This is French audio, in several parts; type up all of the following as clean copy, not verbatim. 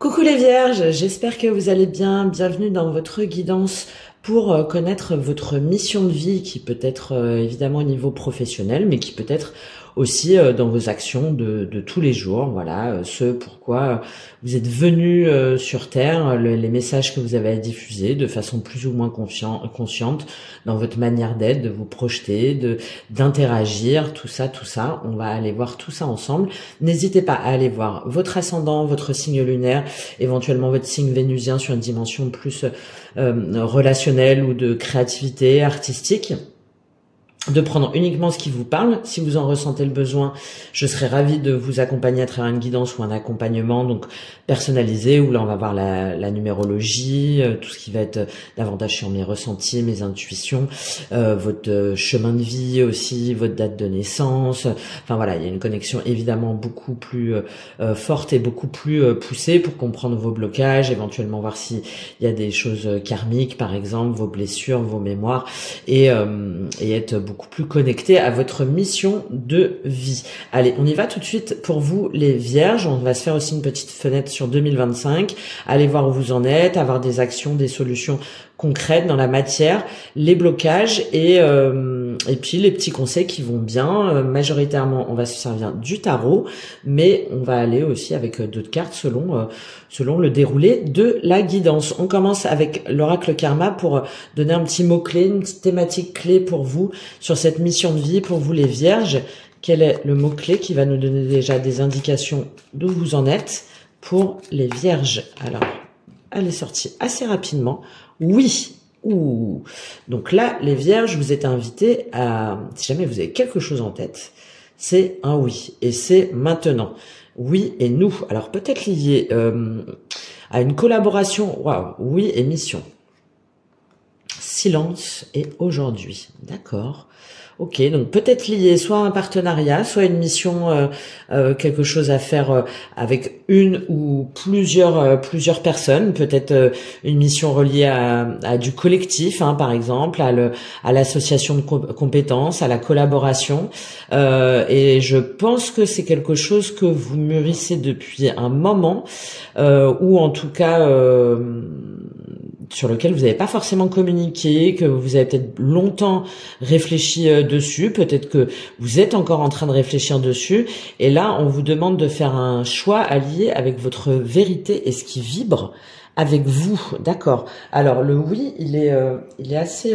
Coucou les vierges, j'espère que vous allez bien. Bienvenue dans votre guidance pour connaître votre mission de vie qui peut être évidemment au niveau professionnel, mais qui peut être aussi dans vos actions de tous les jours. Voilà, ce pourquoi vous êtes venu sur Terre, les messages que vous avez à diffuser de façon plus ou moins consciente dans votre manière d'être, de vous projeter, d'interagir, tout ça. On va aller voir tout ça ensemble. N'hésitez pas à aller voir votre ascendant, votre signe lunaire, éventuellement votre signe vénusien sur une dimension plus relationnelle ou de créativité artistique. De prendre uniquement ce qui vous parle. Si vous en ressentez le besoin, je serais ravie de vous accompagner à travers une guidance ou un accompagnement donc personnalisé, où là on va voir la numérologie, tout ce qui va être davantage sur mes ressentis, mes intuitions, votre chemin de vie aussi, votre date de naissance. Enfin voilà, il y a une connexion évidemment beaucoup plus forte et beaucoup plus poussée pour comprendre vos blocages, éventuellement voir s'il y a des choses karmiques par exemple, vos blessures, vos mémoires, et être beaucoup plus connecté à votre mission de vie. Allez, on y va tout de suite pour vous les vierges. On va se faire aussi une petite fenêtre sur 2025. Allez voir où vous en êtes, avoir des actions, des solutions concrètes dans la matière, les blocages et puis les petits conseils qui vont bien. Majoritairement, on va se servir du tarot, mais on va aller aussi avec d'autres cartes selon le déroulé de la guidance. On commence avec l'oracle karma pour donner un petit mot-clé, une petite thématique clé pour vous sur cette mission de vie, pour vous les vierges. Quel est le mot-clé qui va nous donner déjà des indications d'où vous en êtes pour les vierges? Alors, elle est sortie assez rapidement. Oui. Ouh. Donc là, les vierges, vous êtes invités à, si jamais vous avez quelque chose en tête, c'est un oui. Et c'est maintenant. Oui et nous. Alors peut-être lié à une collaboration. Waouh. Oui et mission. Silence et aujourd'hui. D'accord. Ok, donc peut-être lié soit à un partenariat, soit une mission, quelque chose à faire avec une ou plusieurs personnes, peut-être une mission reliée à du collectif, hein, par exemple, à l'association de compétences, à la collaboration. Et je pense que c'est quelque chose que vous mûrissez depuis un moment, ou en tout cas sur lequel vous n'avez pas forcément communiqué, que vous avez peut-être longtemps réfléchi dessus, peut-être que vous êtes encore en train de réfléchir dessus, et là on vous demande de faire un choix allié avec votre vérité et ce qui vibre avec vous, d'accord. Alors le oui, il est assez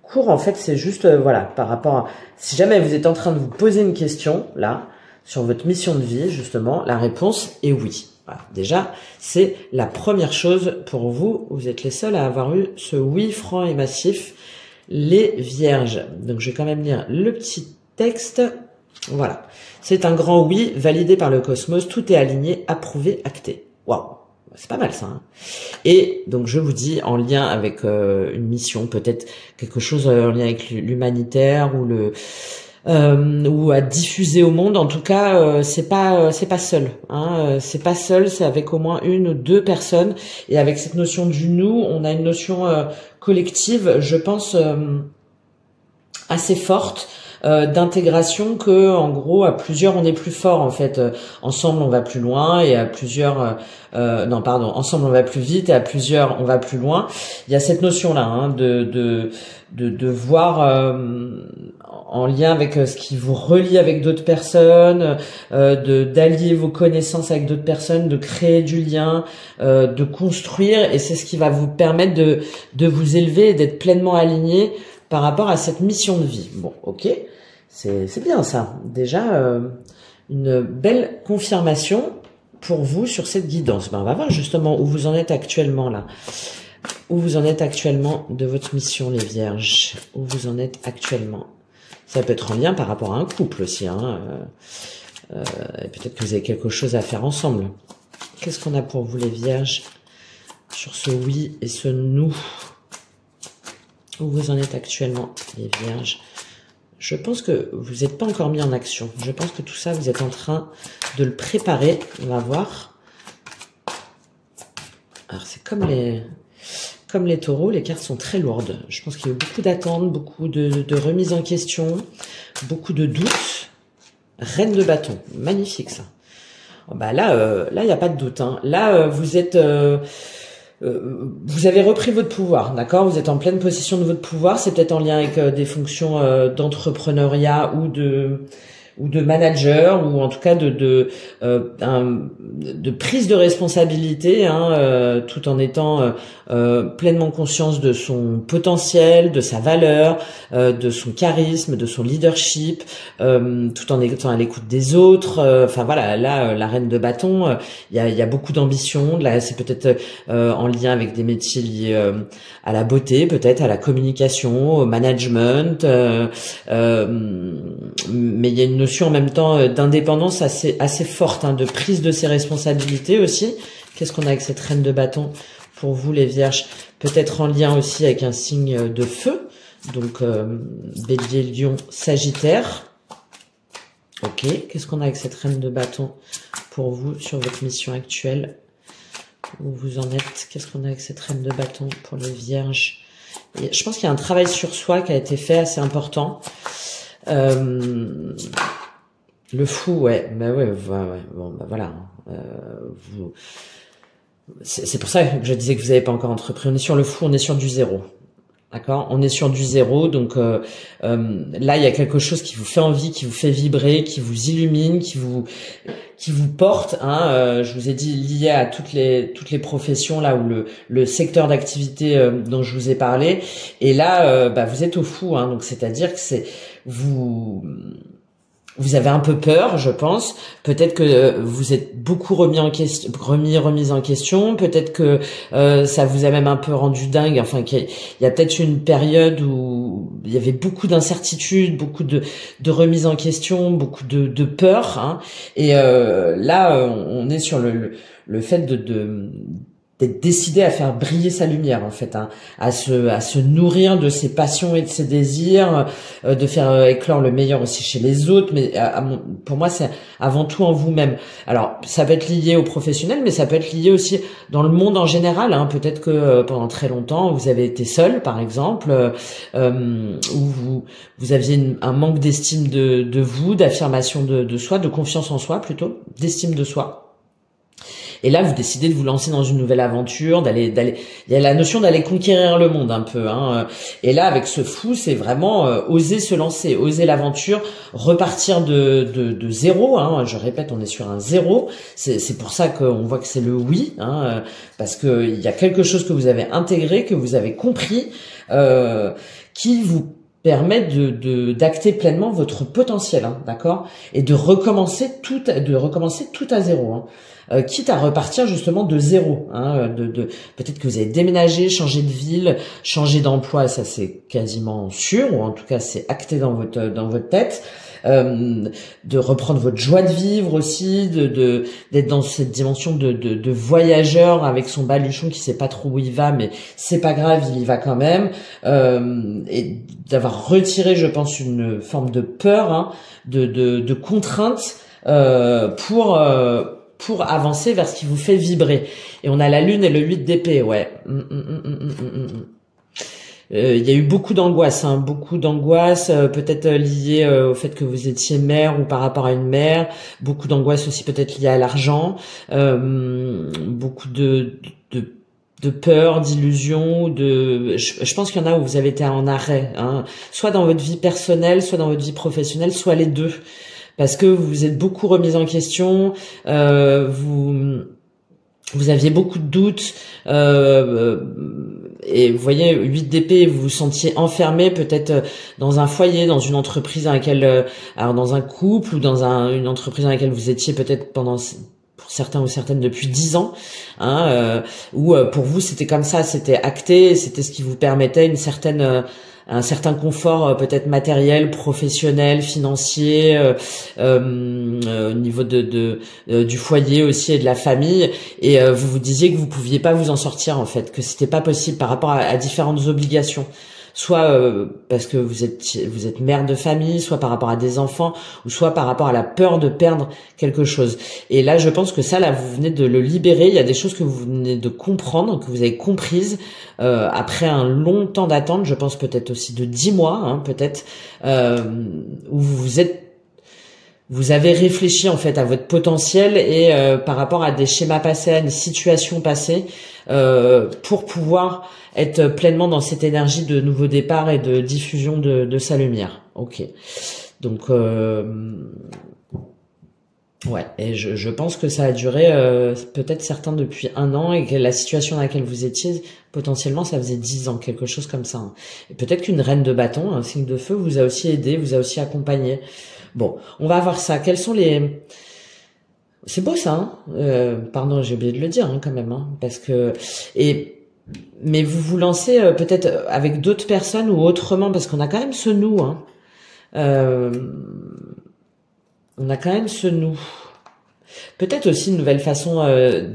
court, en fait, c'est juste, voilà, par rapport à, si jamais vous êtes en train de vous poser une question, là, sur votre mission de vie, justement, la réponse est oui. Voilà. Déjà, c'est la première chose pour vous. Vous êtes les seuls à avoir eu ce oui franc et massif, les vierges. Donc, je vais quand même lire le petit texte. Voilà. C'est un grand oui, validé par le cosmos. Tout est aligné, approuvé, acté. Waouh. C'est pas mal ça. Hein. Et donc, je vous dis, en lien avec une mission, peut-être quelque chose en lien avec l'humanitaire ou à diffuser au monde. En tout cas, c'est pas seul. Hein, c'est pas seul, c'est avec au moins une ou deux personnes. Et avec cette notion du nous, on a une notion collective, je pense, assez forte. D'intégration, que en gros à plusieurs on est plus fort, en fait, ensemble on va plus loin, et à plusieurs ensemble on va plus vite, et à plusieurs on va plus loin. Il y a cette notion là, hein, de voir en lien avec ce qui vous relie avec d'autres personnes, d'allier vos connaissances avec d'autres personnes, de créer du lien, de construire, et c'est ce qui va vous permettre de vous élever et d'être pleinement aligné par rapport à cette mission de vie. Bon, ok, c'est bien ça. Déjà, une belle confirmation pour vous sur cette guidance. Ben, on va voir justement où vous en êtes actuellement là. Où vous en êtes actuellement de votre mission, les vierges. Où vous en êtes actuellement. Ça peut être en lien par rapport à un couple aussi. Hein. Peut-être que vous avez quelque chose à faire ensemble. Qu'est-ce qu'on a pour vous, les vierges, sur ce oui et ce nous? Où vous en êtes actuellement, les vierges? Je pense que vous n'êtes pas encore mis en action. Je pense que tout ça, vous êtes en train de le préparer. On va voir. Alors, c'est comme les taureaux, les cartes sont très lourdes. Je pense qu'il y a eu beaucoup d'attentes, beaucoup de remises en question, beaucoup de doutes. Reine de bâton, magnifique ça. Bah là, il n'y a pas de doute, hein. Là, vous êtes, vous avez repris votre pouvoir, d'accord? Vous êtes en pleine possession de votre pouvoir. C'est peut-être en lien avec des fonctions d'entrepreneuriat ou de manager, ou en tout cas de prise de responsabilité, hein, tout en étant pleinement conscience de son potentiel, de sa valeur, de son charisme, de son leadership, tout en étant à l'écoute des autres. Enfin voilà, là, la reine de bâton, il y a beaucoup d'ambition. Là, c'est peut-être en lien avec des métiers liés à la beauté, peut-être à la communication, au management, mais il y a une notion en même temps d'indépendance assez forte, hein, de prise de ses responsabilités aussi. Qu'est-ce qu'on a avec cette reine de bâton pour vous, les vierges? Peut-être en lien aussi avec un signe de feu, donc bélier, lion, sagittaire. Ok, qu'est-ce qu'on a avec cette reine de bâton pour vous sur votre mission actuelle? Où vous en êtes? Qu'est-ce qu'on a avec cette reine de bâton pour les vierges? Et je pense qu'il y a un travail sur soi qui a été fait assez important. Le fou, ouais, bah ouais, bon, bah voilà. C'est pour ça que je disais que vous n'avez pas encore entrepris. On est sur le fou, on est sur du zéro. D'accord? On est sur du zéro, donc là, il y a quelque chose qui vous fait envie, qui vous fait vibrer, qui vous illumine, qui vous porte, hein, je vous ai dit lié à toutes les professions là, où le secteur d'activité dont je vous ai parlé. Et là, bah, vous êtes au fou, hein, donc c'est-à-dire que vous avez un peu peur, je pense. Peut-être que vous êtes beaucoup remise en question. Peut-être que ça vous a même un peu rendu dingue. Enfin, qu'il y a peut-être une période où il y avait beaucoup d'incertitudes, beaucoup de remise en question, beaucoup de peur. Hein. Et là, on est sur le fait d'être décidé à faire briller sa lumière, en fait, hein, à se nourrir de ses passions et de ses désirs, de faire éclore le meilleur aussi chez les autres, mais pour moi c'est avant tout en vous-même. Alors ça peut être lié aux professionnels, mais ça peut être lié aussi dans le monde en général, hein. Peut-être que pendant très longtemps vous avez été seul, par exemple, ou vous aviez un manque d'estime de vous, d'affirmation de soi, de confiance en soi plutôt, d'estime de soi. Et là, vous décidez de vous lancer dans une nouvelle aventure, il y a la notion d'aller conquérir le monde un peu, hein. Et là, avec ce fou, c'est vraiment oser se lancer, oser l'aventure, repartir de zéro, hein. Je répète, on est sur un zéro. C'est pour ça qu'on voit que c'est le oui, hein, parce que il y a quelque chose que vous avez intégré, que vous avez compris, qui vous permet d'acter pleinement votre potentiel, hein, d'accord, et de recommencer tout à zéro, hein. Quitte à repartir justement de zéro, hein, peut-être que vous avez déménagé, changé de ville, changé d'emploi, ça c'est quasiment sûr, ou en tout cas c'est acté dans votre tête. De reprendre votre joie de vivre aussi, d'être dans cette dimension de voyageur avec son baluchon qui sait pas trop où il va, mais c'est pas grave, il y va quand même, et d'avoir retiré, je pense, une forme de peur, hein, de contrainte pour avancer vers ce qui vous fait vibrer. Et on a la lune et le 8 d'épée, ouais. Il y a eu beaucoup d'angoisse, hein, peut-être liées au fait que vous étiez mère ou par rapport à une mère, beaucoup d'angoisse aussi peut-être liée à l'argent, beaucoup de peur, d'illusion, je pense qu'il y en a où vous avez été en arrêt, hein, soit dans votre vie personnelle, soit dans votre vie professionnelle, soit les deux. Parce que vous êtes beaucoup remis en question, vous aviez beaucoup de doutes, et vous voyez, 8 d'épée, vous vous sentiez enfermé peut-être dans un foyer, dans une entreprise dans laquelle, alors dans un couple ou dans une entreprise dans laquelle vous étiez peut-être pour certains ou certaines depuis 10 ans, hein, où pour vous c'était comme ça, c'était acté, c'était ce qui vous permettait un certain confort peut-être matériel, professionnel, financier, au niveau du foyer aussi et de la famille, et vous vous disiez que vous pouviez pas vous en sortir, en fait, que c'était pas possible par rapport à différentes obligations, soit parce que vous êtes mère de famille, soit par rapport à des enfants, ou soit par rapport à la peur de perdre quelque chose. Et là, je pense que ça, là, vous venez de le libérer. Il y a des choses que vous venez de comprendre, que vous avez comprises après un long temps d'attente. Je pense peut-être aussi de 10 mois, hein, peut-être, où vous êtes vous avez réfléchi en fait à votre potentiel et par rapport à des schémas passés, à une situation passée, pour pouvoir être pleinement dans cette énergie de nouveau départ et de diffusion de sa lumière. Ok. Donc ouais, et je pense que ça a duré peut-être certains depuis 1 an et que la situation dans laquelle vous étiez, potentiellement ça faisait 10 ans, quelque chose comme ça. Hein. Et peut-être qu'une reine de bâton, un signe de feu, vous a aussi aidé, vous a aussi accompagné. Bon, on va voir ça. Quels sont les... C'est beau ça, hein pardon, j'ai oublié de le dire hein, quand même, hein, parce que... Mais vous vous lancez peut-être avec d'autres personnes ou autrement, parce qu'on a quand même ce nous, hein. On a quand même ce nous. Peut-être aussi une nouvelle façon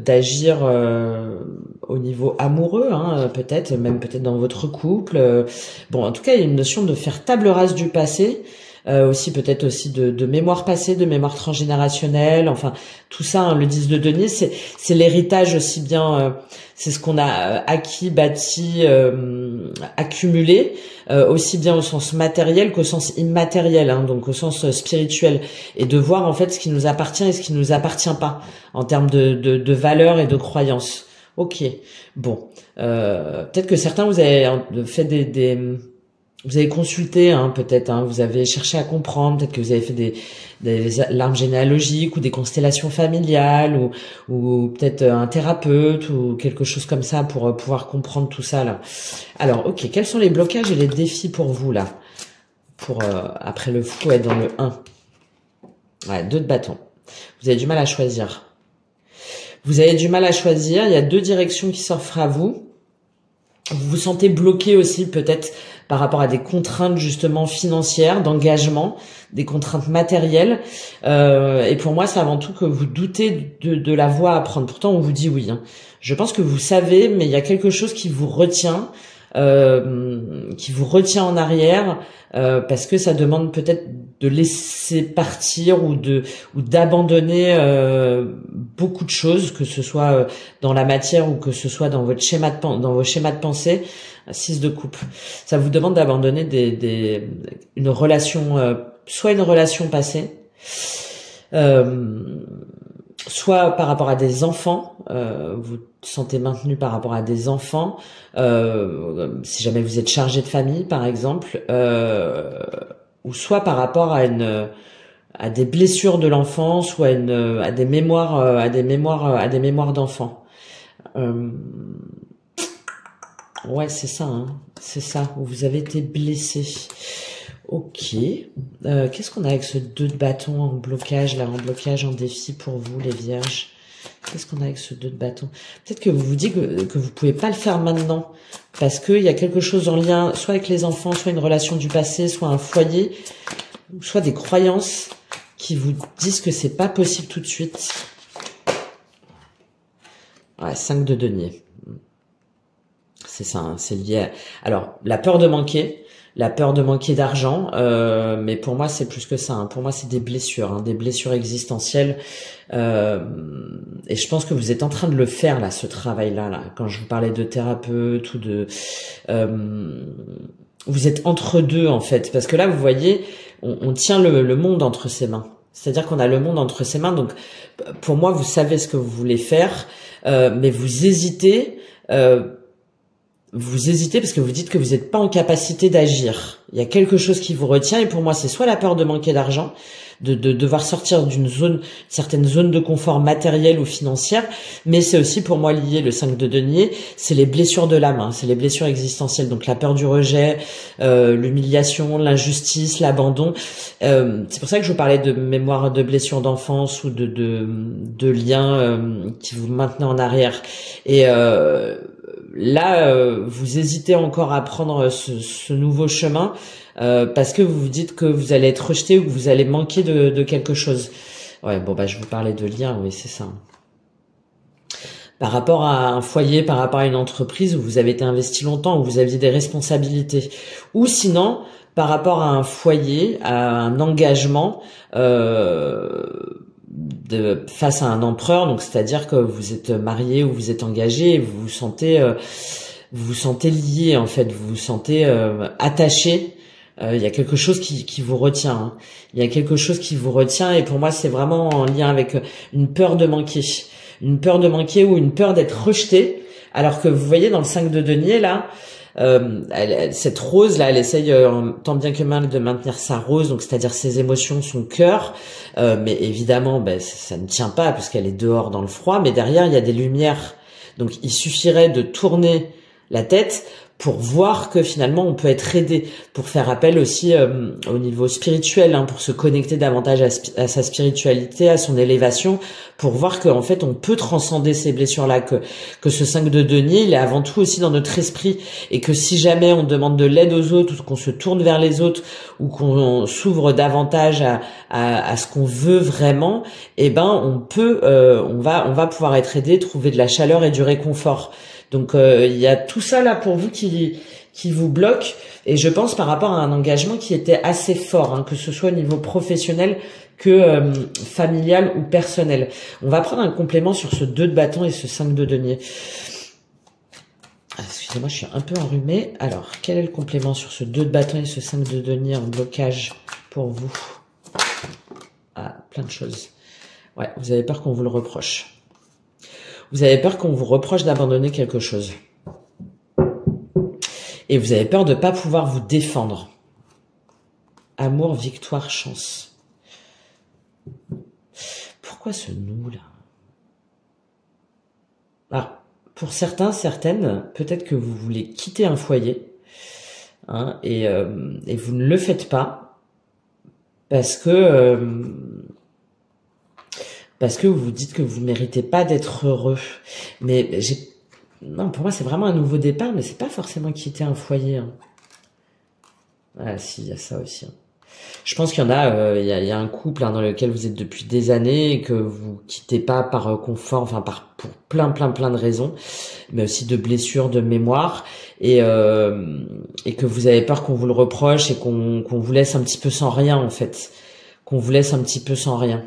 d'agir au niveau amoureux, hein, peut-être, même peut-être dans votre couple. Bon, en tout cas, il y a une notion de faire table rase du passé, aussi peut-être aussi de mémoire passée, de mémoire transgénérationnelle. Enfin, tout ça, hein, le 10 de denier, c'est l'héritage aussi bien. C'est ce qu'on a acquis, bâti, accumulé, aussi bien au sens matériel qu'au sens immatériel, hein, donc au sens spirituel, et de voir en fait ce qui nous appartient et ce qui nous appartient pas en termes de valeurs et de croyances. Ok, bon, peut-être que certains vous avez fait vous avez consulté, hein, peut-être, hein, vous avez cherché à comprendre, peut-être que vous avez fait des arbres généalogiques ou des constellations familiales ou peut-être un thérapeute ou quelque chose comme ça pour pouvoir comprendre tout ça là. Alors, ok, quels sont les blocages et les défis pour vous là, pour après le fou être dans le 1. Ouais, 2 de bâton. Vous avez du mal à choisir. Vous avez du mal à choisir. Il y a 2 directions qui s'offrent à vous. Vous vous sentez bloqué aussi peut-être par rapport à des contraintes justement financières, d'engagement, des contraintes matérielles. Et pour moi, c'est avant tout que vous doutez de la voie à prendre. Pourtant, on vous dit oui. Hein. Je pense que vous savez, mais il y a quelque chose qui vous retient en arrière, parce que ça demande peut-être de laisser partir ou d'abandonner beaucoup de choses, que ce soit dans la matière ou que ce soit dans votre dans vos schémas de pensée. 6 de coupe, ça vous demande d'abandonner une relation, soit une relation passée, soit par rapport à des enfants, vous sentez maintenu par rapport à des enfants, si jamais vous êtes chargé de famille par exemple, ou soit par rapport à des blessures de l'enfance ou à des mémoires d'enfants. Ouais, c'est ça, hein. C'est ça, où vous avez été blessé. Ok. Qu'est-ce qu'on a avec ce 2 de bâton en blocage, là, en blocage, en défi pour vous, les vierges? Qu'est-ce qu'on a avec ce 2 de bâton? Peut-être que vous vous dites que vous pouvez pas le faire maintenant, parce qu'il y a quelque chose en lien, soit avec les enfants, soit une relation du passé, soit un foyer, soit des croyances qui vous disent que c'est pas possible tout de suite. Ouais, 5 de denier. C'est ça, hein, c'est lié à... Alors, la peur de manquer d'argent, mais pour moi, c'est plus que ça. Hein. Pour moi, c'est des blessures, hein, des blessures existentielles. Et je pense que vous êtes en train de le faire, là, ce travail-là. Là. Quand je vous parlais de thérapeute ou de... vous êtes entre deux, en fait. Parce que là, vous voyez, on tient le monde entre ses mains. C'est-à-dire qu'on a le monde entre ses mains. Donc, pour moi, vous savez ce que vous voulez faire, mais vous hésitez... Vous hésitez parce que vous dites que vous n'êtes pas en capacité d'agir. Il y a quelque chose qui vous retient et pour moi, c'est soit la peur de manquer d'argent, de devoir sortir certaine zone de confort matériel ou financière, mais c'est aussi pour moi lié, le 5 de denier, c'est les blessures de l'âme, hein, c'est les blessures existentielles, donc la peur du rejet, l'humiliation, l'injustice, l'abandon. C'est pour ça que je vous parlais de mémoire de blessures d'enfance ou de liens qui vous maintenaient en arrière. Et là, vous hésitez encore à prendre ce nouveau chemin parce que vous vous dites que vous allez être rejeté ou que vous allez manquer de quelque chose. Ouais, bon bah je vous parlais de lien, oui c'est ça. Par rapport à un foyer, par rapport à une entreprise où vous avez été investi longtemps, où vous aviez des responsabilités, ou sinon par rapport à un foyer, à un engagement. Face à un empereur, donc c'est-à-dire que vous êtes marié ou vous êtes engagé et vous vous sentez lié en fait, vous vous sentez attaché Il y a quelque chose qui vous retient. Hein. Il y a quelque chose qui vous retient et pour moi c'est vraiment en lien avec une peur de manquer. Une peur de manquer ou une peur d'être rejeté. Alors que vous voyez dans le 5 de denier là, cette rose là, elle essaye tant bien que mal de maintenir sa rose, donc c'est-à-dire ses émotions, son cœur. Mais évidemment, ça ne tient pas puisqu'elle est dehors dans le froid. Mais derrière, il y a des lumières. Donc il suffirait de tourner la tête pour voir que finalement on peut être aidé, pour faire appel aussi au niveau spirituel, hein, pour se connecter davantage à sa spiritualité, à son élévation, pour voir qu'en fait on peut transcender ces blessures-là, que ce 5 de denier, il est avant tout aussi dans notre esprit, et que si jamais on demande de l'aide aux autres, ou qu'on se tourne vers les autres, ou qu'on s'ouvre davantage à ce qu'on veut vraiment, eh ben on peut, on va pouvoir être aidé, trouver de la chaleur et du réconfort. Donc il y a tout ça là pour vous qui vous bloque, et je pense par rapport à un engagement qui était assez fort, hein, que ce soit au niveau professionnel que familial ou personnel. On va prendre un complément sur ce 2 de bâton et ce 5 de denier. Excusez-moi, je suis un peu enrhumée. Alors, quel est le complément sur ce 2 de bâton et ce 5 de denier en blocage pour vous? Ah, plein de choses. Ouais, vous avez peur qu'on vous le reproche. Vous avez peur qu'on vous reproche d'abandonner quelque chose. Et vous avez peur de ne pas pouvoir vous défendre. Amour, victoire, chance. Pourquoi ce nous là? Alors, pour certains, certaines, peut-être que vous voulez quitter un foyer, hein, et vous ne le faites pas parce que vous vous dites que vous méritez pas d'être heureux. Mais non, pour moi c'est vraiment un nouveau départ, mais c'est pas forcément quitter un foyer. Hein. Ah si, il y a ça aussi. Hein. Je pense qu'il y en a, il y a un couple hein, dans lequel vous êtes depuis des années et que vous quittez pas par confort, enfin pour plein de raisons, mais aussi de blessures, de mémoire, et que vous avez peur qu'on vous le reproche et qu'on vous laisse un petit peu sans rien en fait, qu'on vous laisse un petit peu sans rien.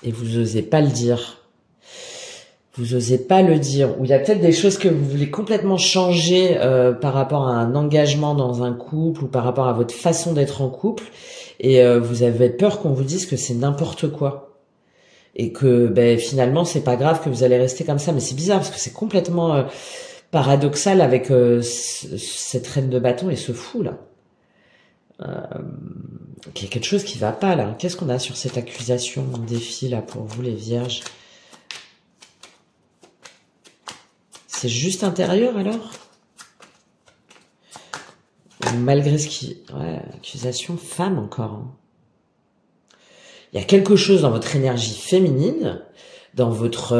Et vous osez pas le dire. Vous osez pas le dire. Ou il y a peut-être des choses que vous voulez complètement changer par rapport à un engagement dans un couple ou par rapport à votre façon d'être en couple. Et vous avez peur qu'on vous dise que c'est n'importe quoi. Et que finalement, c'est pas grave que vous allez rester comme ça. Mais c'est bizarre parce que c'est complètement paradoxal avec cette reine de bâton et ce fou là. Il y a quelque chose qui va pas là. Qu'est-ce qu'on a sur cette accusation, défi là pour vous les vierges? C'est juste intérieur alors? Malgré ce qui... Ouais, accusation femme encore. Hein. Il y a quelque chose dans votre énergie féminine, dans votre...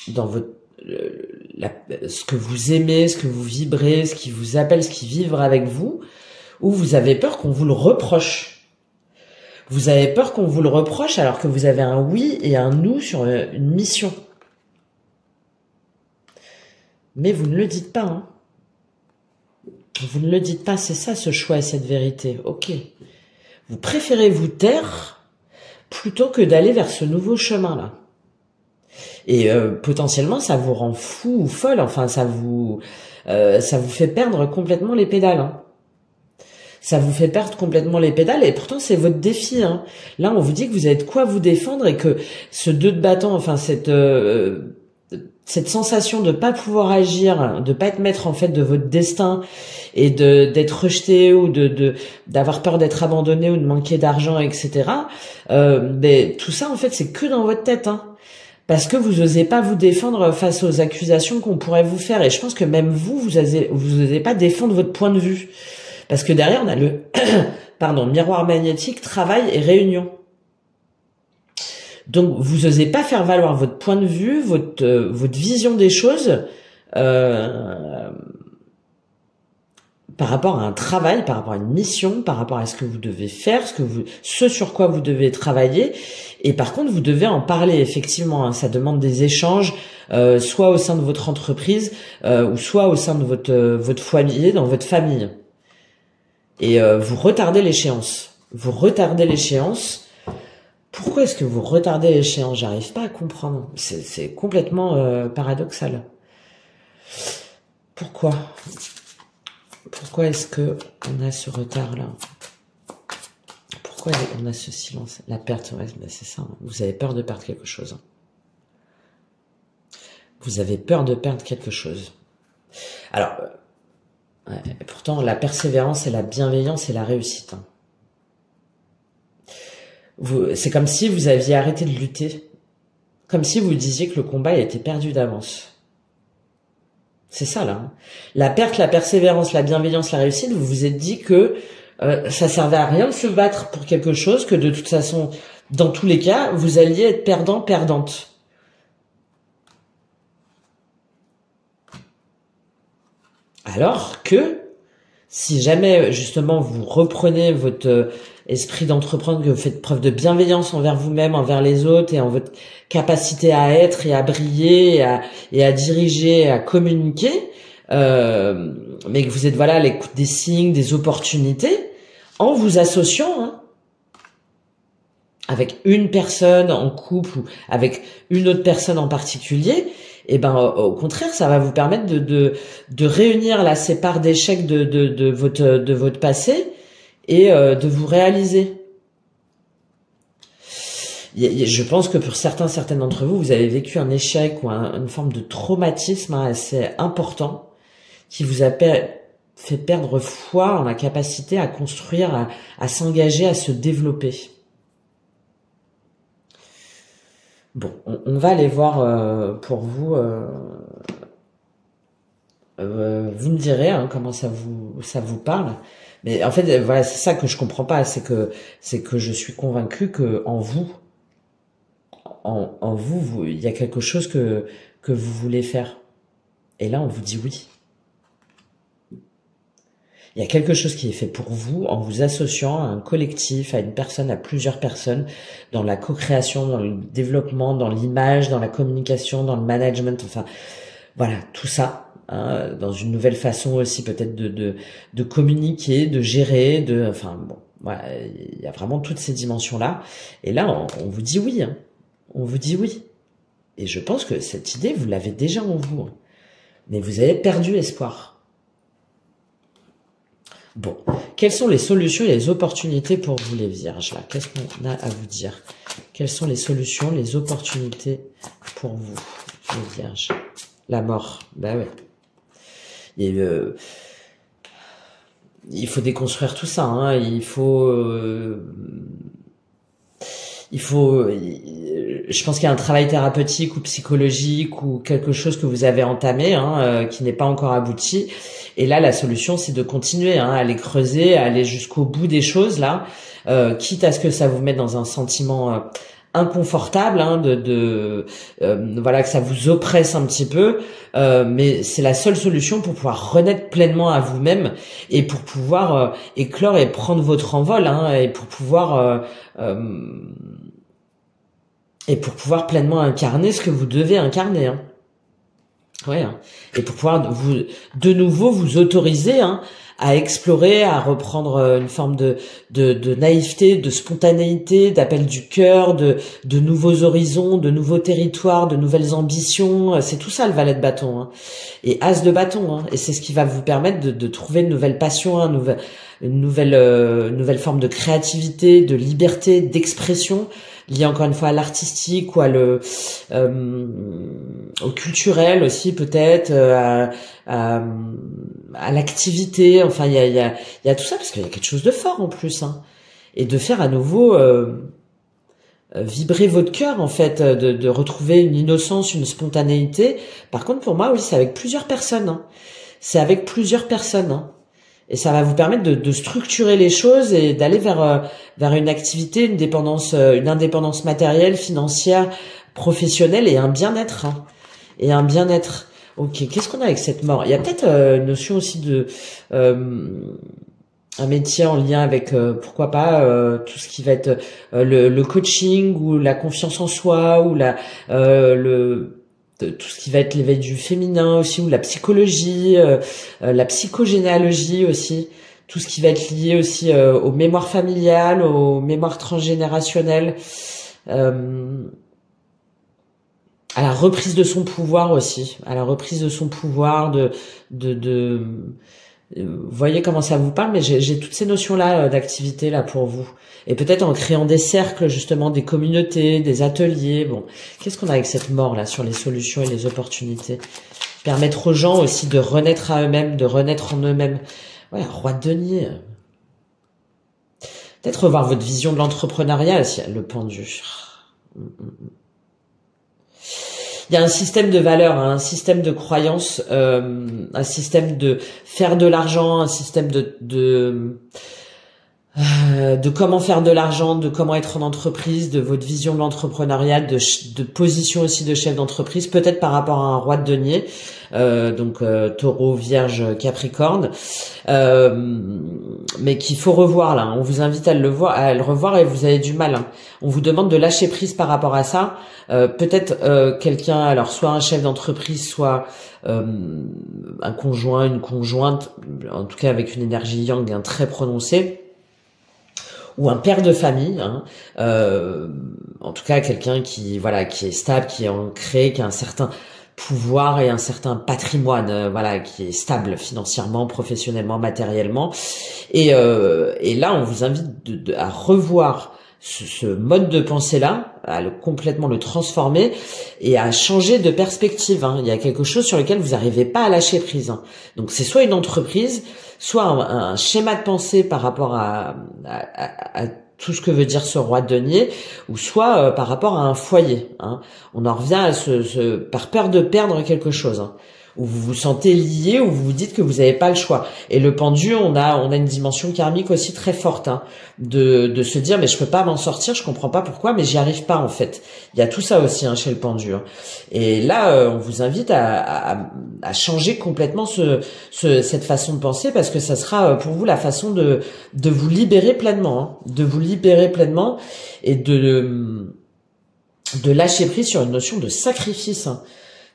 ce que vous aimez, ce que vous vibrez, ce qui vous appelle, ce qui vibre avec vous, où vous avez peur qu'on vous le reproche. Vous avez peur qu'on vous le reproche alors que vous avez un oui et un nous sur une mission. Mais vous ne le dites pas. Hein. Vous ne le dites pas, c'est ça ce choix et cette vérité. Ok. Vous préférez vous taire plutôt que d'aller vers ce nouveau chemin-là. Et potentiellement, ça vous rend fou ou folle. Enfin, ça vous fait perdre complètement les pédales. Hein. Ça vous fait perdre complètement les pédales et pourtant c'est votre défi. Hein. Là, on vous dit que vous avez de quoi vous défendre et que ce 2 de bâton, enfin cette sensation de pas pouvoir agir, de pas être maître en fait de votre destin et d'être rejeté ou d'avoir peur d'être abandonné ou de manquer d'argent, etc. Tout ça en fait c'est que dans votre tête. Hein. Parce que vous osez pas vous défendre face aux accusations qu'on pourrait vous faire. Et je pense que même vous osez pas défendre votre point de vue. Parce que derrière, on a le miroir magnétique, travail et réunion. Donc, vous osez pas faire valoir votre point de vue, votre vision des choses par rapport à un travail, par rapport à une mission, par rapport à ce que vous devez faire, ce sur quoi vous devez travailler. Et par contre, vous devez en parler, effectivement. Hein, ça demande des échanges, soit au sein de votre entreprise, ou soit au sein de votre foyer, dans votre famille. Et vous retardez l'échéance. Vous retardez l'échéance Pourquoi est-ce que vous retardez l'échéance? J'arrive pas à comprendre. C'est complètement paradoxal. Pourquoi? Pourquoi est-ce que on a ce retard-là? Pourquoi on a ce silence? La perte, ouais, c'est ça. Vous avez peur de perdre quelque chose. Vous avez peur de perdre quelque chose. Alors, ouais, pourtant, la persévérance et la bienveillance et la réussite. C'est comme si vous aviez arrêté de lutter. Comme si vous disiez que le combat a été perdu d'avance. C'est ça, là. La perte, la persévérance, la bienveillance, la réussite, vous vous êtes dit que ça servait à rien de se battre pour quelque chose, que de toute façon, dans tous les cas, vous alliez être perdant, perdante. Alors que, si jamais, justement, vous reprenez votre esprit d'entreprendre, que vous faites preuve de bienveillance envers vous-même, envers les autres, et en votre capacité à être et à briller, et à diriger, et à communiquer, mais que vous êtes, voilà, à l'écoute des signes, des opportunités, en vous associant, avec une personne en couple, ou avec une autre personne en particulier, et ben au contraire, ça va vous permettre de réunir là ces parts d'échecs de votre passé et de vous réaliser. Je pense que pour certaines d'entre vous, vous avez vécu un échec ou une forme de traumatisme assez important qui vous a fait perdre foi en la capacité à construire, à s'engager, à se développer. Bon, on va aller voir pour vous. Vous me direz comment ça vous parle. Mais en fait, voilà, c'est ça que je comprends pas, c'est que je suis convaincu que en vous, il y a quelque chose que vous voulez faire. Et là, on vous dit oui. Il y a quelque chose qui est fait pour vous en vous associant à un collectif, à une personne, à plusieurs personnes, dans la co-création, dans le développement, dans l'image, dans la communication, dans le management, enfin, voilà, tout ça, dans une nouvelle façon aussi peut-être de communiquer, de gérer, enfin bon, voilà, il y a vraiment toutes ces dimensions-là. Et là, on vous dit oui, on vous dit oui. Et je pense que cette idée, vous l'avez déjà en vous, mais vous avez perdu espoir. Bon, quelles sont les solutions et les opportunités pour vous les vierges là? Qu'est-ce qu'on a à vous dire? Quelles sont les solutions, les opportunités pour vous, les vierges? La mort, bah ouais. Et il faut déconstruire tout ça, il faut je pense qu'il y a un travail thérapeutique ou psychologique ou quelque chose que vous avez entamé, qui n'est pas encore abouti. Et là, la solution, c'est de continuer, à aller creuser, à aller jusqu'au bout des choses, là, quitte à ce que ça vous mette dans un sentiment inconfortable, voilà, que ça vous oppresse un petit peu, mais c'est la seule solution pour pouvoir renaître pleinement à vous-même et pour pouvoir éclore et prendre votre envol, et pour pouvoir pleinement incarner ce que vous devez incarner. Ouais, et pour pouvoir de nouveau vous autoriser à explorer, à reprendre une forme de naïveté, de spontanéité, d'appel du cœur, de nouveaux horizons, de nouveaux territoires, de nouvelles ambitions. C'est tout ça le valet de bâton, et as de bâton, et c'est ce qui va vous permettre de trouver une nouvelle passion, une nouvelle forme de créativité, de liberté, d'expression, lié encore une fois à l'artistique ou au culturel aussi peut-être, à l'activité. Enfin, il y a tout ça parce qu'il y a quelque chose de fort en plus, et de faire à nouveau vibrer votre cœur en fait, de retrouver une innocence, une spontanéité. Par contre, pour moi, oui, c'est avec plusieurs personnes. C'est avec plusieurs personnes. Et ça va vous permettre de structurer les choses et d'aller vers une activité, une indépendance matérielle, financière, professionnelle et un bien-être. Et un bien-être. Ok, qu'est-ce qu'on a avec cette mort? Il y a peut-être une notion aussi de un métier en lien avec pourquoi pas tout ce qui va être le coaching ou la confiance en soi ou tout ce qui va être l'éveil du féminin aussi, ou la psychologie, la psychogénéalogie aussi, tout ce qui va être lié aussi aux mémoires familiales, aux mémoires transgénérationnelles. À la reprise de son pouvoir aussi, à la reprise de son pouvoir, vous voyez comment ça vous parle, mais j'ai toutes ces notions-là d'activité là pour vous. Et peut-être en créant des cercles, justement, des communautés, des ateliers. Bon, qu'est-ce qu'on a avec cette mort là sur les solutions et les opportunités? Permettre aux gens aussi de renaître à eux-mêmes, de renaître en eux-mêmes. Voilà, roi de denier. Peut-être revoir votre vision de l'entrepreneuriat, si le pendu. Il y a un système de valeurs, un système de croyances, un système de faire de l'argent, un système de comment faire de l'argent, de comment être en entreprise, de votre vision de l'entrepreneuriat, de position aussi de chef d'entreprise, peut-être par rapport à un roi de denier, donc taureau, vierge, capricorne, mais qu'il faut revoir là. On vous invite à le revoir et vous avez du mal. Hein. On vous demande de lâcher prise par rapport à ça. Peut-être quelqu'un, alors soit un chef d'entreprise, soit un conjoint, une conjointe, en tout cas avec une énergie yang très prononcée, ou un père de famille, hein, en tout cas quelqu'un qui est stable, qui est ancré, qui a un certain pouvoir et un certain patrimoine, qui est stable financièrement, professionnellement, matériellement. Et là, on vous invite à revoir ce mode de pensée-là, à complètement le transformer et à changer de perspective. Hein. Il y a quelque chose sur lequel vous n'arrivez pas à lâcher prise. Hein. Donc c'est soit une entreprise, soit un schéma de pensée par rapport à tout ce que veut dire ce roi de denier, ou soit par rapport à un foyer. Hein. On en revient à par peur de perdre quelque chose. Hein. Où vous vous sentez lié, où vous vous dites que vous n'avez pas le choix. Et le pendu, on a une dimension karmique aussi très forte, hein, de se dire mais je peux pas m'en sortir, je comprends pas pourquoi, mais j'y arrive pas en fait. Il y a tout ça aussi chez le pendu. Hein. Et là, on vous invite à changer complètement cette façon de penser, parce que ça sera pour vous la façon de vous libérer pleinement, hein, de vous libérer pleinement et de lâcher prise sur une notion de sacrifice. Hein.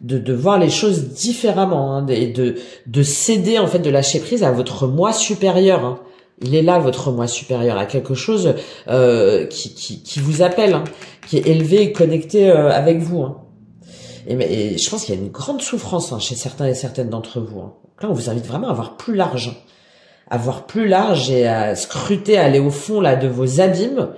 De voir les choses différemment, hein, et de céder, en fait, de lâcher prise à votre moi supérieur. Hein. Il est là, votre moi supérieur, à quelque chose qui vous appelle, hein, qui est élevé et connecté avec vous. Hein. Et je pense qu'il y a une grande souffrance chez certains et certaines d'entre vous. Hein. Là, on vous invite vraiment à voir plus large. À voir plus large et à scruter, à aller au fond là de vos abîmes,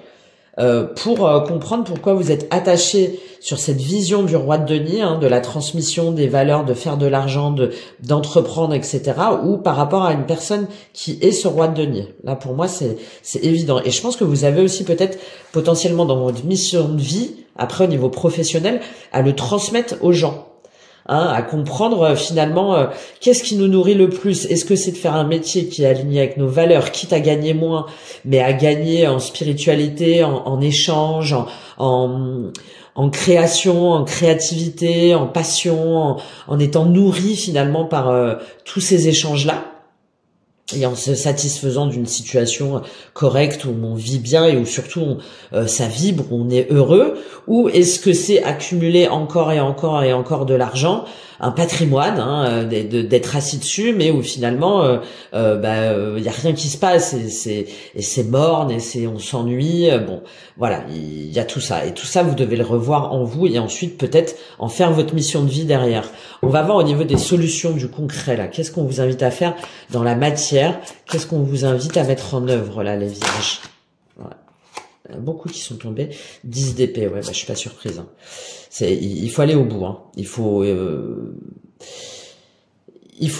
pour comprendre pourquoi vous êtes attaché sur cette vision du roi de denier, hein, de la transmission des valeurs, de faire de l'argent, d'entreprendre, etc., ou par rapport à une personne qui est ce roi de denier. Là, pour moi, c'est évident. Et je pense que vous avez aussi peut-être potentiellement dans votre mission de vie, après au niveau professionnel, à le transmettre aux gens. Hein, à comprendre finalement qu'est-ce qui nous nourrit le plus. Est-ce que c'est de faire un métier qui est aligné avec nos valeurs, quitte à gagner moins, mais à gagner en spiritualité, en échange, en création, en créativité, en passion, en étant nourri finalement par tous ces échanges-là, et en se satisfaisant d'une situation correcte où on vit bien et où surtout ça vibre, où on est heureux, ou est-ce que c'est accumuler encore et encore et encore de l'argent, un patrimoine, hein, d'être assis dessus, mais où finalement y a rien qui se passe, et c'est morne, et on s'ennuie. Bon, voilà, il y a tout ça, et tout ça vous devez le revoir en vous, et ensuite peut-être en faire votre mission de vie derrière. On va voir au niveau des solutions du concret là. Qu'est-ce qu'on vous invite à faire dans la matière? Qu'est-ce qu'on vous invite à mettre en œuvre là, les vierges? Ouais. Il y en a beaucoup qui sont tombés. 10 d'épée, ouais, je suis pas surprise. Hein. Il faut aller au bout. Hein. Il faut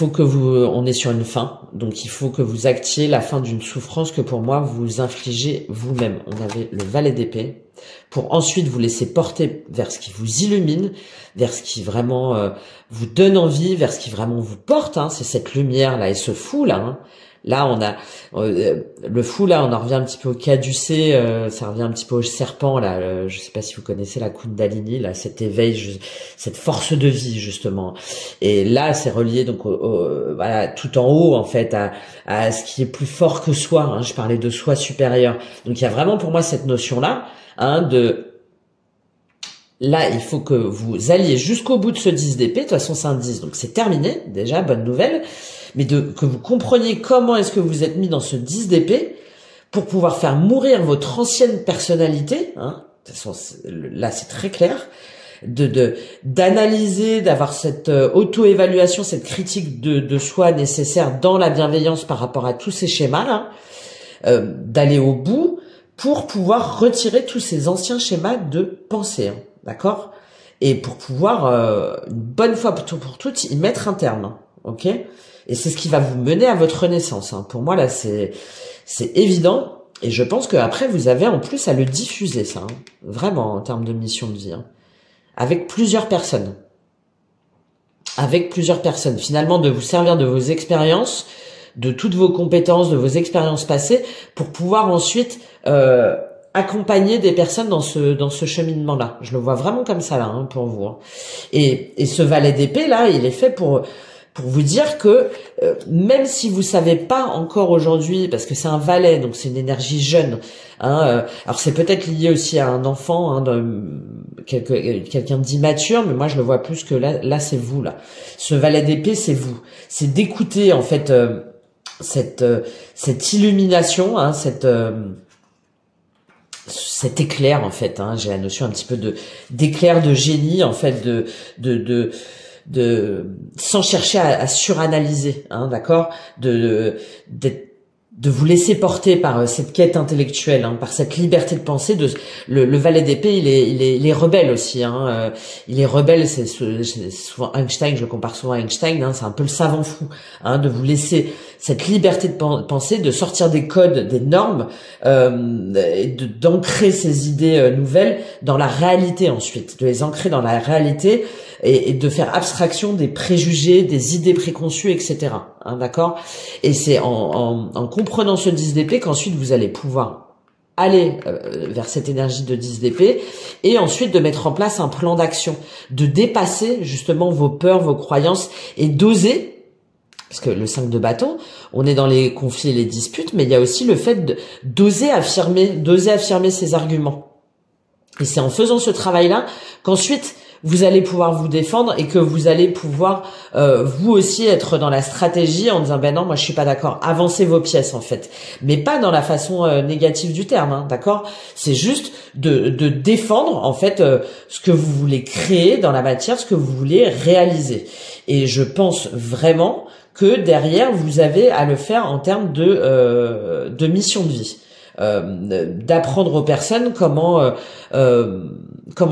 que on est sur une fin. Donc il faut que vous actiez la fin d'une souffrance que pour moi vous infligez vous-même. On avait le valet d'épée, pour ensuite vous laisser porter vers ce qui vous illumine, vers ce qui vraiment vous donne envie, vers ce qui vraiment vous porte. Hein. C'est cette lumière là et ce fou là. Hein. Là, on a le fou, là, on en revient un petit peu au caducée, ça revient un petit peu au serpent, là. Je sais pas si vous connaissez la Kundalini, là, cet éveil, cette force de vie, justement. Et là, c'est relié donc voilà, tout en haut, en fait, à ce qui est plus fort que soi. Hein. Je parlais de soi supérieur. Donc, il y a vraiment pour moi cette notion-là, hein, là, il faut que vous alliez jusqu'au bout de ce 10 d'épée. De toute façon, c'est un 10, donc c'est terminé. Déjà, bonne nouvelle. Mais que vous compreniez comment est-ce que vous êtes mis dans ce 10 d'épée pour pouvoir faire mourir votre ancienne personnalité, hein, De toute façon, là, c'est très clair. D'analyser, d'avoir cette auto-évaluation, cette critique de soi nécessaire dans la bienveillance par rapport à tous ces schémas-là, d'aller au bout pour pouvoir retirer tous ces anciens schémas de pensée, hein, d'accord? Et pour pouvoir, une bonne fois pour toutes, y mettre un terme, hein, ok? Et c'est ce qui va vous mener à votre renaissance, hein. Pour moi, là, c'est évident. Et je pense qu'après, vous avez en plus à le diffuser, ça, hein, vraiment, en termes de mission de vie, hein. Avec plusieurs personnes. Avec plusieurs personnes. Finalement, de vous servir de vos expériences, de toutes vos compétences, de vos expériences passées, pour pouvoir ensuite accompagner des personnes dans ce cheminement-là. Je le vois vraiment comme ça, là, hein, pour vous, hein. Et ce valet d'épée, là, il est fait pour vous dire que même si vous savez pas encore aujourd'hui, parce que c'est un valet, donc c'est une énergie jeune, hein, alors c'est peut-être lié aussi à un enfant, hein, quelqu'un d'immature, mais moi je le vois plus que là c'est vous, là. Ce valet d'épée, c'est vous. C'est d'écouter en fait cette illumination, hein, cet éclair en fait, hein. J'ai la notion un petit peu d'éclair de génie en fait, sans chercher à suranalyser, hein, d'accord, de vous laisser porter par cette quête intellectuelle, hein, par cette liberté de penser. Le valet d'épée, il est rebelle aussi, hein, il est rebelle. C'est souvent Einstein, je le compare souvent à Einstein, hein, c'est un peu le savant fou, hein, de vous laisser cette liberté de penser, de sortir des codes, des normes, et d'ancrer ces idées nouvelles dans la réalité ensuite, de les ancrer dans la réalité. Et de faire abstraction des préjugés, des idées préconçues, etc. Hein, d'accord? Et c'est en comprenant ce 10 d'épée qu'ensuite vous allez pouvoir aller vers cette énergie de 10 d'épée et ensuite de mettre en place un plan d'action, de dépasser justement vos peurs, vos croyances et d'oser, parce que le 5 de bâton, on est dans les conflits et les disputes, mais il y a aussi le fait d'oser affirmer ses arguments. Et c'est en faisant ce travail-là qu'ensuite vous allez pouvoir vous défendre et que vous allez pouvoir vous aussi être dans la stratégie en disant ben non, moi je suis pas d'accord, avancez vos pièces en fait, mais pas dans la façon négative du terme, hein, d'accord, c'est juste de défendre en fait ce que vous voulez créer dans la matière, ce que vous voulez réaliser. Et je pense vraiment que derrière vous avez à le faire en termes de mission de vie. D'apprendre aux personnes comment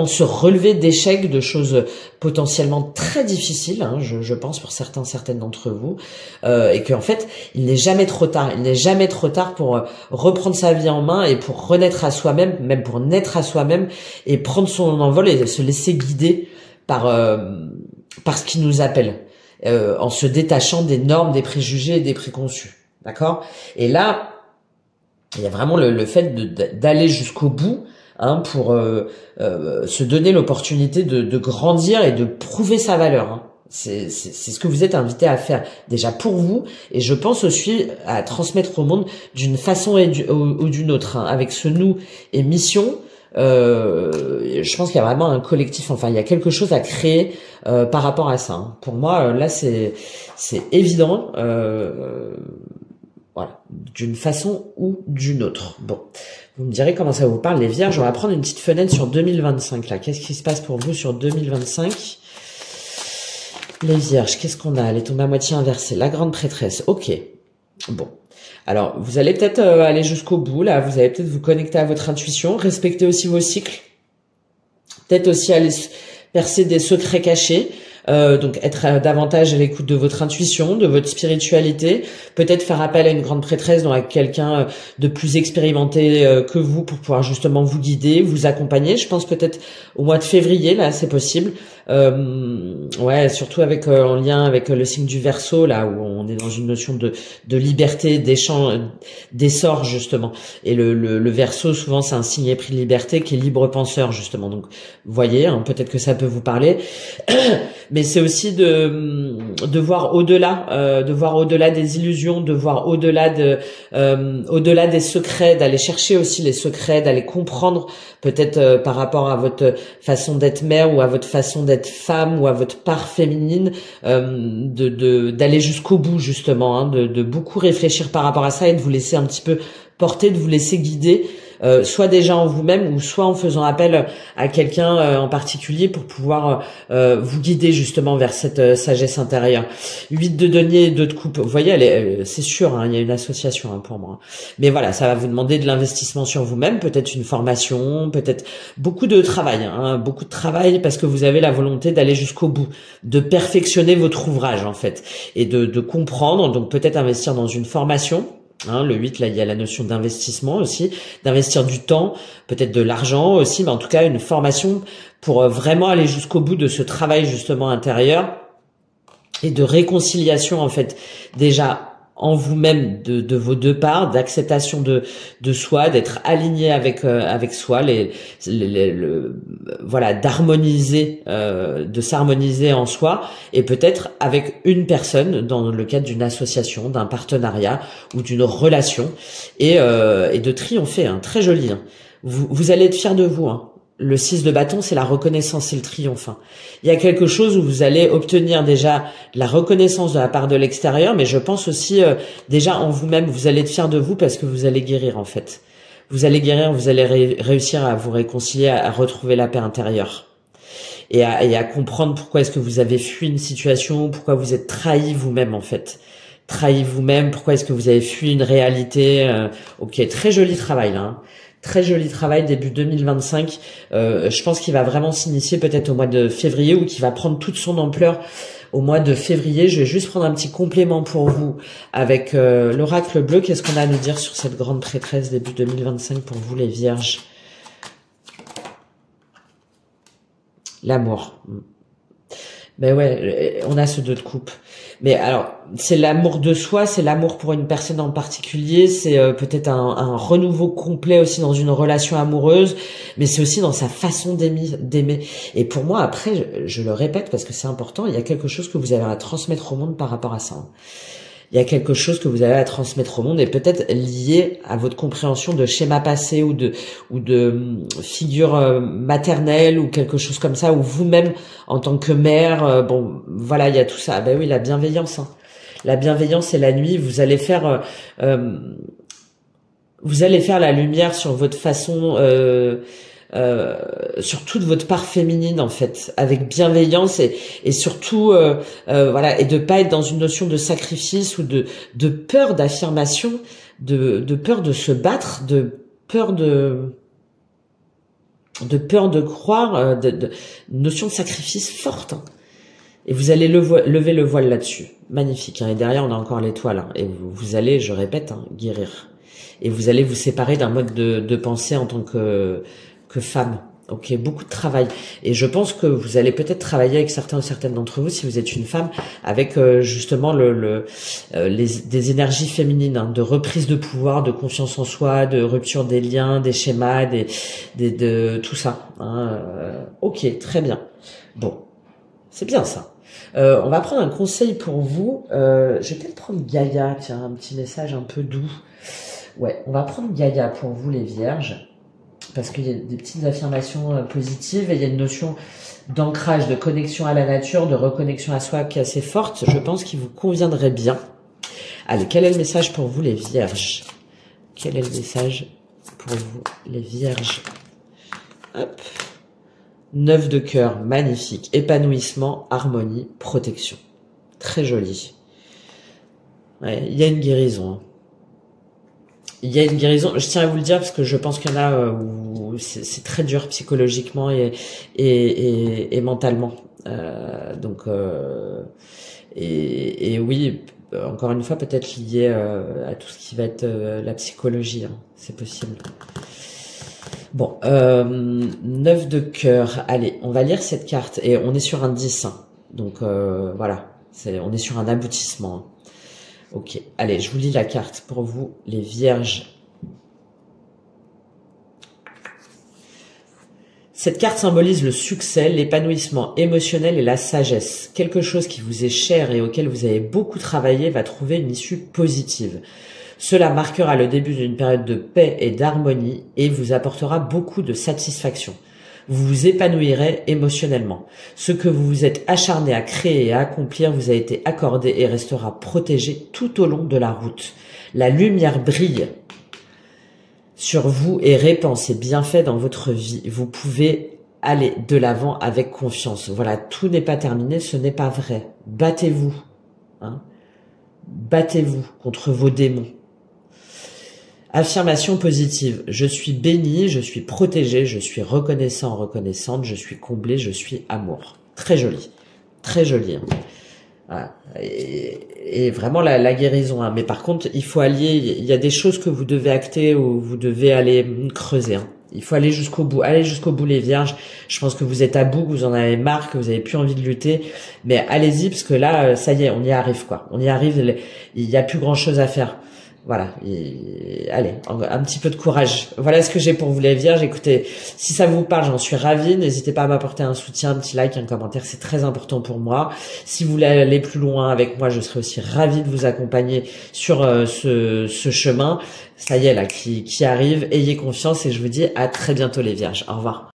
se relever d'échecs, de choses potentiellement très difficiles, hein, je pense pour certaines d'entre vous, et qu'en fait il n'est jamais trop tard. Il n'est jamais trop tard pour reprendre sa vie en main et pour renaître à soi-même, même pour naître à soi-même et prendre son envol et se laisser guider par ce qui nous appelle, en se détachant des normes, des préjugés et des préconçus. D'accord? Et là, il y a vraiment le fait d'aller jusqu'au bout, hein, pour se donner l'opportunité de grandir et de prouver sa valeur, hein. C'est ce que vous êtes invité à faire déjà pour vous, et je pense aussi à transmettre au monde d'une façon ou d'une autre, hein, avec ce nous et mission. Je pense qu'il y a vraiment un collectif, enfin il y a quelque chose à créer par rapport à ça, hein. Pour moi là c'est évident. Voilà, d'une façon ou d'une autre. Bon, vous me direz comment ça vous parle, les vierges. On va prendre une petite fenêtre sur 2025, là. Qu'est-ce qui se passe pour vous sur 2025? Les vierges, qu'est-ce qu'on a? Elle est tombée à moitié inversée. La grande prêtresse. Ok. Bon. Alors, vous allez peut-être aller jusqu'au bout, là. Vous allez peut-être vous connecter à votre intuition, respecter aussi vos cycles. Peut-être aussi aller percer des secrets cachés. Donc être davantage à l'écoute de votre intuition, de votre spiritualité, peut-être faire appel à une grande prêtresse, donc à quelqu'un de plus expérimenté que vous pour pouvoir justement vous guider, vous accompagner. Je pense peut-être au mois de février, là c'est possible. Ouais, surtout avec en lien avec le signe du Verseau, là où on est dans une notion de liberté, d'essor justement. Et le Verseau, souvent c'est un signe épris de liberté qui est libre penseur justement. Donc vous voyez, hein, peut-être que ça peut vous parler. Mais c'est aussi de voir au-delà, des illusions, de voir au-delà des secrets, d'aller chercher aussi les secrets, d'aller comprendre peut-être par rapport à votre façon d'être mère ou à votre façon d'être femme ou à votre part féminine, d'aller jusqu'au bout justement, hein, de beaucoup réfléchir par rapport à ça et de vous laisser un petit peu porter, de vous laisser guider soit déjà en vous-même ou soit en faisant appel à quelqu'un en particulier pour pouvoir vous guider justement vers cette sagesse intérieure. 8 de denier et 2 de coupe. Vous voyez, c'est sûr, hein, il y a une association pour moi. Mais voilà, ça va vous demander de l'investissement sur vous-même, peut-être une formation, peut-être beaucoup de travail, hein, beaucoup de travail parce que vous avez la volonté d'aller jusqu'au bout, de perfectionner votre ouvrage en fait et de comprendre. Donc peut-être investir dans une formation. Hein, le 8, là, il y a la notion d'investissement aussi, d'investir du temps, peut-être de l'argent aussi, mais en tout cas une formation pour vraiment aller jusqu'au bout de ce travail justement intérieur et de réconciliation en fait déjà en vous-même de vos deux parts, d'acceptation de soi, d'être aligné avec soi, voilà, d'harmoniser, de s'harmoniser en soi, et peut-être avec une personne dans le cadre d'une association, d'un partenariat ou d'une relation, et de triompher, hein, très joli. Hein. Vous allez être fiers de vous. Hein. Le 6 de bâton, c'est la reconnaissance et le triomphe. Hein. Il y a quelque chose où vous allez obtenir déjà la reconnaissance de la part de l'extérieur, mais je pense aussi déjà en vous-même, vous allez être fier de vous parce que vous allez guérir en fait. Vous allez guérir, vous allez réussir à vous réconcilier, à retrouver la paix intérieure. Et à comprendre pourquoi est-ce que vous avez fui une situation, pourquoi vous êtes trahi vous-même en fait. Trahi vous-même, pourquoi est-ce que vous avez fui une réalité. Ok, très joli travail là. Hein. Très joli travail, début 2025. Je pense qu'il va vraiment s'initier peut-être au mois de février ou qu'il va prendre toute son ampleur au mois de février. Je vais juste prendre un petit complément pour vous avec l'oracle bleu. Qu'est-ce qu'on a à nous dire sur cette grande prêtresse début 2025 pour vous les vierges? L'amour. Ben ouais, on a ce 2 de coupe. Mais alors, c'est l'amour de soi, c'est l'amour pour une personne en particulier, c'est peut-être un renouveau complet aussi dans une relation amoureuse, mais c'est aussi dans sa façon d'aimer. Et pour moi, après, je le répète parce que c'est important, il y a quelque chose que vous avez à transmettre au monde par rapport à ça. Hein. Il y a quelque chose que vous avez à transmettre au monde et peut-être lié à votre compréhension de schéma passé ou de figure maternelle ou quelque chose comme ça, ou vous-même en tant que mère, bon, voilà, il y a tout ça. Ah ben oui, la bienveillance. Hein. La bienveillance et la nuit, vous allez faire la lumière sur votre façon sur toute votre part féminine en fait, avec bienveillance et surtout voilà, et de pas être dans une notion de sacrifice ou de peur d'affirmation, de peur de se battre, de peur de croire, de notion de sacrifice forte. Hein. Et vous allez lever le voile là-dessus, magnifique. Hein. Et derrière on a encore l'étoile. Hein. Et vous allez, je répète, hein, guérir. Et vous allez vous séparer d'un mode de pensée en tant que femme. Ok, beaucoup de travail. Et je pense que vous allez peut-être travailler avec certains ou certaines d'entre vous, si vous êtes une femme, avec justement des énergies féminines, hein, de reprise de pouvoir, de confiance en soi, de rupture des liens, des schémas, de tout ça. Hein. Ok, très bien. Bon, c'est bien ça. On va prendre un conseil pour vous. Je vais peut-être prendre Gaïa, tiens, un petit message un peu doux. Ouais, on va prendre Gaïa pour vous les vierges. Parce qu'il y a des petites affirmations positives et il y a une notion d'ancrage, de connexion à la nature, de reconnexion à soi qui est assez forte. Je pense qu'il vous conviendrait bien. Allez, quel est le message pour vous les vierges? Quel est le message pour vous les vierges? Hop. 9 de cœur, magnifique. Épanouissement, harmonie, protection. Très joli. Ouais, il y a une guérison. Hein. Il y a une guérison, je tiens à vous le dire parce que je pense qu'il y en a où c'est très dur psychologiquement et mentalement. Donc oui, encore une fois peut-être lié à tout ce qui va être la psychologie, hein, c'est possible. Bon, 9 de cœur. Allez, on va lire cette carte et on est sur un 10. Hein. Donc voilà, on est sur un aboutissement. Hein. Ok, allez, je vous lis la carte pour vous, les vierges. Cette carte symbolise le succès, l'épanouissement émotionnel et la sagesse. Quelque chose qui vous est cher et auquel vous avez beaucoup travaillé va trouver une issue positive. Cela marquera le début d'une période de paix et d'harmonie et vous apportera beaucoup de satisfaction. Vous vous épanouirez émotionnellement. Ce que vous vous êtes acharné à créer et à accomplir vous a été accordé et restera protégé tout au long de la route. La lumière brille sur vous et répensez bien fait dans votre vie. Vous pouvez aller de l'avant avec confiance. Voilà, tout n'est pas terminé, ce n'est pas vrai. Battez-vous, hein. Battez-vous contre vos démons. Affirmation positive. Je suis béni, je suis protégé, je suis reconnaissant, reconnaissante, je suis comblé, je suis amour. Très joli. Très joli. Hein. Voilà. Et vraiment la guérison. Hein. Mais par contre, il faut allier, il y a des choses que vous devez acter ou vous devez aller creuser. Hein. Il faut aller jusqu'au bout. Allez jusqu'au bout les vierges. Je pense que vous êtes à bout, que vous en avez marre, que vous avez plus envie de lutter. Mais allez-y parce que là, ça y est, on y arrive quoi. On y arrive. Il y a plus grand chose à faire. Voilà, allez, un petit peu de courage. Voilà ce que j'ai pour vous les vierges. Écoutez, si ça vous parle, j'en suis ravie. N'hésitez pas à m'apporter un soutien, un petit like, un commentaire, c'est très important pour moi. Si vous voulez aller plus loin avec moi, je serai aussi ravie de vous accompagner sur ce chemin. Ça y est là, qui arrive. Ayez confiance et je vous dis à très bientôt les vierges. Au revoir.